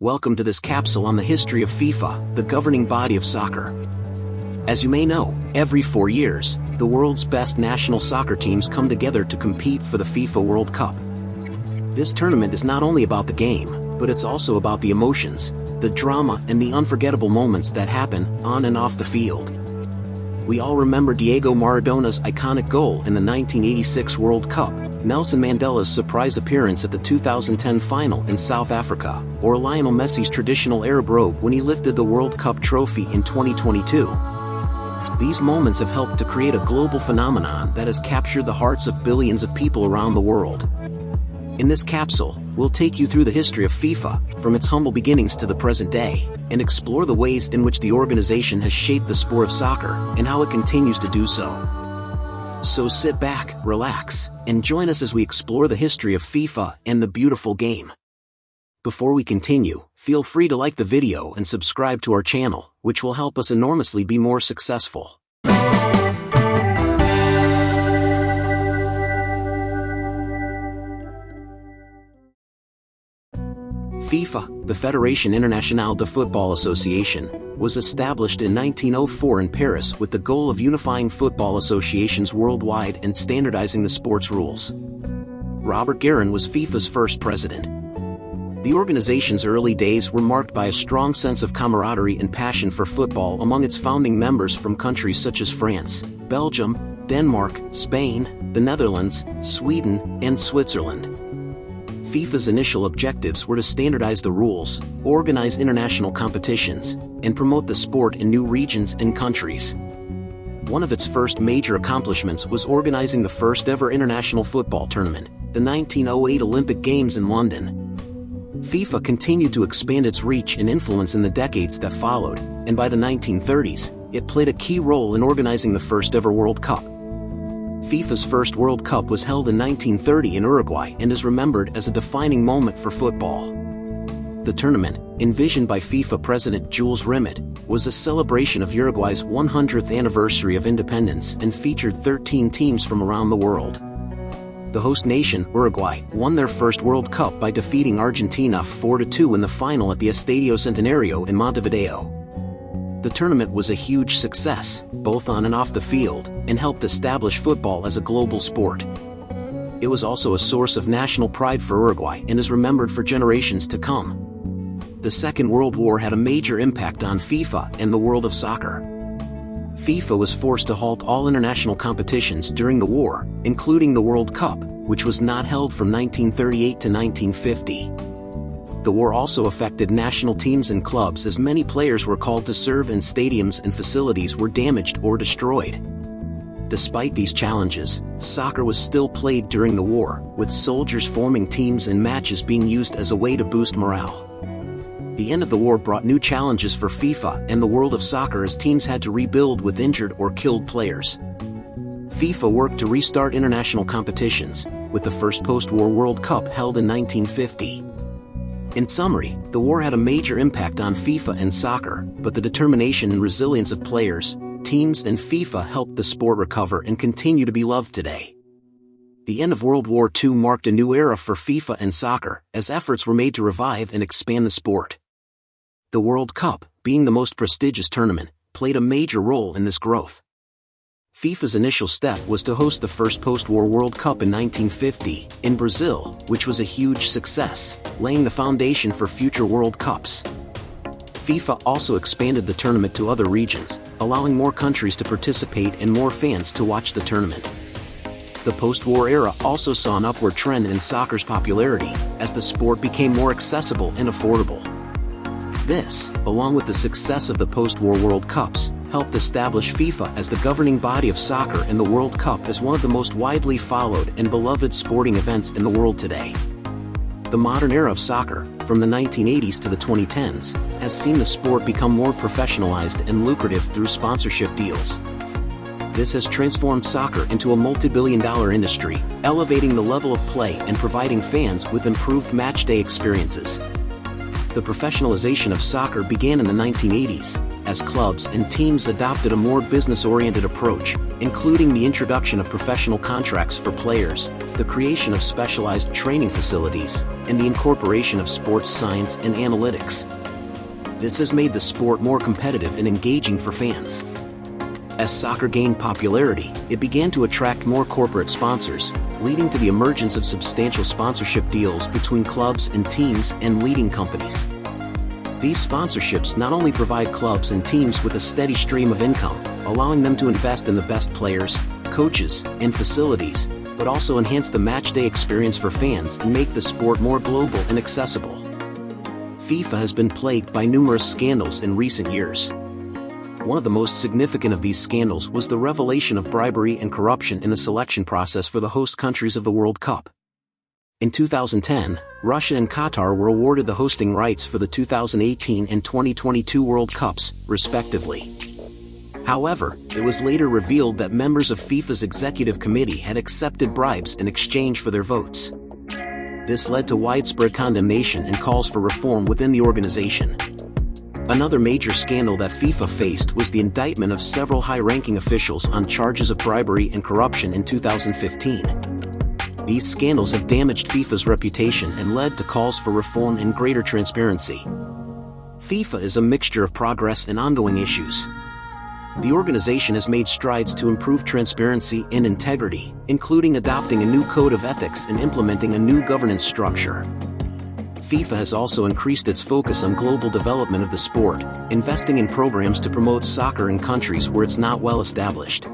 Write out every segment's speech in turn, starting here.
Welcome to this capsule on the history of FIFA, the governing body of soccer. As you may know, every 4 years, the world's best national soccer teams come together to compete for the FIFA World Cup. This tournament is not only about the game, but it's also about the emotions, the drama, and the unforgettable moments that happen on and off the field. We all remember Diego Maradona's iconic goal in the 1986 World Cup, Nelson Mandela's surprise appearance at the 2010 final in South Africa, or Lionel Messi's traditional Arab robe when he lifted the World Cup trophy in 2022. These moments have helped to create a global phenomenon that has captured the hearts of billions of people around the world. In this capsule, we'll take you through the history of FIFA, from its humble beginnings to the present day, and explore the ways in which the organization has shaped the sport of soccer and how it continues to do so. So sit back, relax, and join us as we explore the history of FIFA and the beautiful game. Before we continue, feel free to like the video and subscribe to our channel, which will help us enormously be more successful. FIFA, the Fédération Internationale de Football Association, was established in 1904 in Paris with the goal of unifying football associations worldwide and standardizing the sport's rules. Robert Guerin was FIFA's first president. The organization's early days were marked by a strong sense of camaraderie and passion for football among its founding members from countries such as France, Belgium, Denmark, Spain, the Netherlands, Sweden, and Switzerland. FIFA's initial objectives were to standardize the rules, organize international competitions, and promote the sport in new regions and countries. One of its first major accomplishments was organizing the first-ever international football tournament, the 1908 Olympic Games in London. FIFA continued to expand its reach and influence in the decades that followed, and by the 1930s, it played a key role in organizing the first-ever World Cup. FIFA's first World Cup was held in 1930 in Uruguay and is remembered as a defining moment for football. The tournament, envisioned by FIFA President Jules Rimet, was a celebration of Uruguay's 100th anniversary of independence and featured 13 teams from around the world. The host nation, Uruguay, won their first World Cup by defeating Argentina 4-2 in the final at the Estadio Centenario in Montevideo. The tournament was a huge success, both on and off the field, and helped establish football as a global sport. It was also a source of national pride for Uruguay and is remembered for generations to come. The Second World War had a major impact on FIFA and the world of soccer. FIFA was forced to halt all international competitions during the war, including the World Cup, which was not held from 1938 to 1950. The war also affected national teams and clubs as many players were called to serve and stadiums and facilities were damaged or destroyed. Despite these challenges, soccer was still played during the war, with soldiers forming teams and matches being used as a way to boost morale. The end of the war brought new challenges for FIFA and the world of soccer as teams had to rebuild with injured or killed players. FIFA worked to restart international competitions, with the first post-war World Cup held in 1950. In summary, the war had a major impact on FIFA and soccer, but the determination and resilience of players, teams, and FIFA helped the sport recover and continue to be loved today. The end of World War II marked a new era for FIFA and soccer, as efforts were made to revive and expand the sport. The World Cup, being the most prestigious tournament, played a major role in this growth. FIFA's initial step was to host the first post-war World Cup in 1950, in Brazil, which was a huge success, laying the foundation for future World Cups. FIFA also expanded the tournament to other regions, allowing more countries to participate and more fans to watch the tournament. The post-war era also saw an upward trend in soccer's popularity, as the sport became more accessible and affordable. This, along with the success of the post-war World Cups, helped establish FIFA as the governing body of soccer and the World Cup as one of the most widely followed and beloved sporting events in the world today. The modern era of soccer, from the 1980s to the 2010s, has seen the sport become more professionalized and lucrative through sponsorship deals. This has transformed soccer into a multi-billion-dollar industry, elevating the level of play and providing fans with improved match-day experiences. The professionalization of soccer began in the 1980s, as clubs and teams adopted a more business-oriented approach, including the introduction of professional contracts for players, the creation of specialized training facilities, and the incorporation of sports science and analytics. This has made the sport more competitive and engaging for fans. As soccer gained popularity, it began to attract more corporate sponsors, leading to the emergence of substantial sponsorship deals between clubs and teams and leading companies. These sponsorships not only provide clubs and teams with a steady stream of income, allowing them to invest in the best players, coaches, and facilities, but also enhance the matchday experience for fans and make the sport more global and accessible. FIFA has been plagued by numerous scandals in recent years. One of the most significant of these scandals was the revelation of bribery and corruption in the selection process for the host countries of the World Cup. In 2010, Russia and Qatar were awarded the hosting rights for the 2018 and 2022 World Cups, respectively. However, it was later revealed that members of FIFA's executive committee had accepted bribes in exchange for their votes. This led to widespread condemnation and calls for reform within the organization. Another major scandal that FIFA faced was the indictment of several high-ranking officials on charges of bribery and corruption in 2015. These scandals have damaged FIFA's reputation and led to calls for reform and greater transparency. FIFA is a mixture of progress and ongoing issues. The organization has made strides to improve transparency and integrity, including adopting a new code of ethics and implementing a new governance structure. FIFA has also increased its focus on global development of the sport, investing in programs to promote soccer in countries where it's not well established.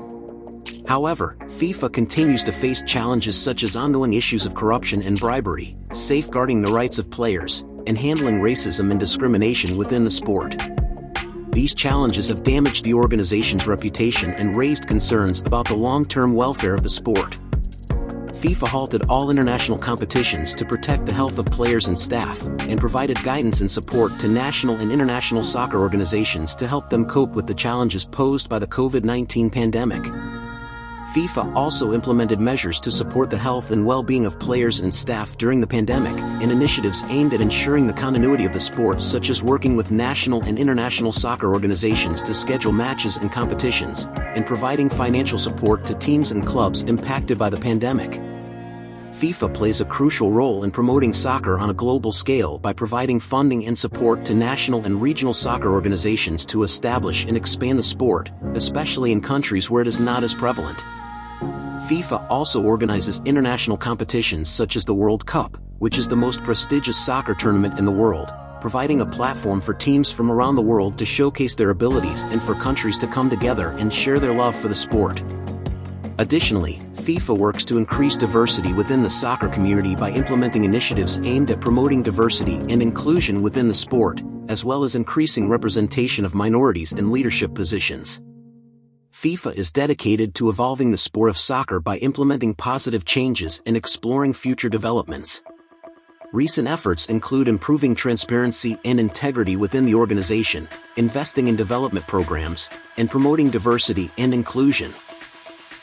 However, FIFA continues to face challenges such as ongoing issues of corruption and bribery, safeguarding the rights of players, and handling racism and discrimination within the sport. These challenges have damaged the organization's reputation and raised concerns about the long-term welfare of the sport. FIFA halted all international competitions to protect the health of players and staff, and provided guidance and support to national and international soccer organizations to help them cope with the challenges posed by the COVID-19 pandemic. FIFA also implemented measures to support the health and well-being of players and staff during the pandemic, and initiatives aimed at ensuring the continuity of the sport, such as working with national and international soccer organizations to schedule matches and competitions, and providing financial support to teams and clubs impacted by the pandemic. FIFA plays a crucial role in promoting soccer on a global scale by providing funding and support to national and regional soccer organizations to establish and expand the sport, especially in countries where it is not as prevalent. FIFA also organizes international competitions such as the World Cup, which is the most prestigious soccer tournament in the world, providing a platform for teams from around the world to showcase their abilities and for countries to come together and share their love for the sport. Additionally, FIFA works to increase diversity within the soccer community by implementing initiatives aimed at promoting diversity and inclusion within the sport, as well as increasing representation of minorities in leadership positions. FIFA is dedicated to evolving the sport of soccer by implementing positive changes and exploring future developments. Recent efforts include improving transparency and integrity within the organization, investing in development programs, and promoting diversity and inclusion.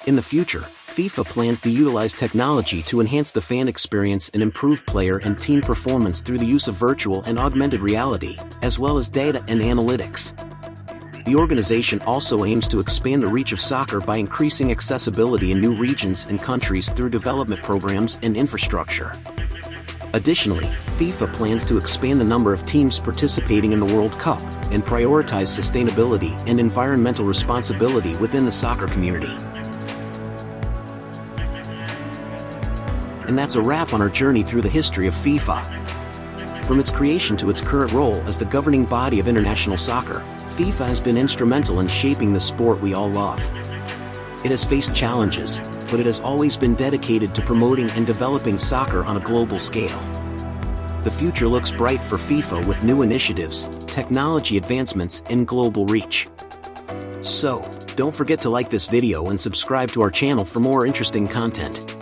In the future, FIFA plans to utilize technology to enhance the fan experience and improve player and team performance through the use of virtual and augmented reality, as well as data and analytics. The organization also aims to expand the reach of soccer by increasing accessibility in new regions and countries through development programs and infrastructure. Additionally, FIFA plans to expand the number of teams participating in the World Cup and prioritize sustainability and environmental responsibility within the soccer community. And that's a wrap on our journey through the history of FIFA. From its creation to its current role as the governing body of international soccer, FIFA has been instrumental in shaping the sport we all love. It has faced challenges, but it has always been dedicated to promoting and developing soccer on a global scale. The future looks bright for FIFA with new initiatives, technology advancements, and global reach. So, don't forget to like this video and subscribe to our channel for more interesting content.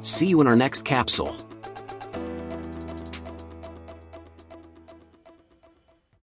See you in our next capsule.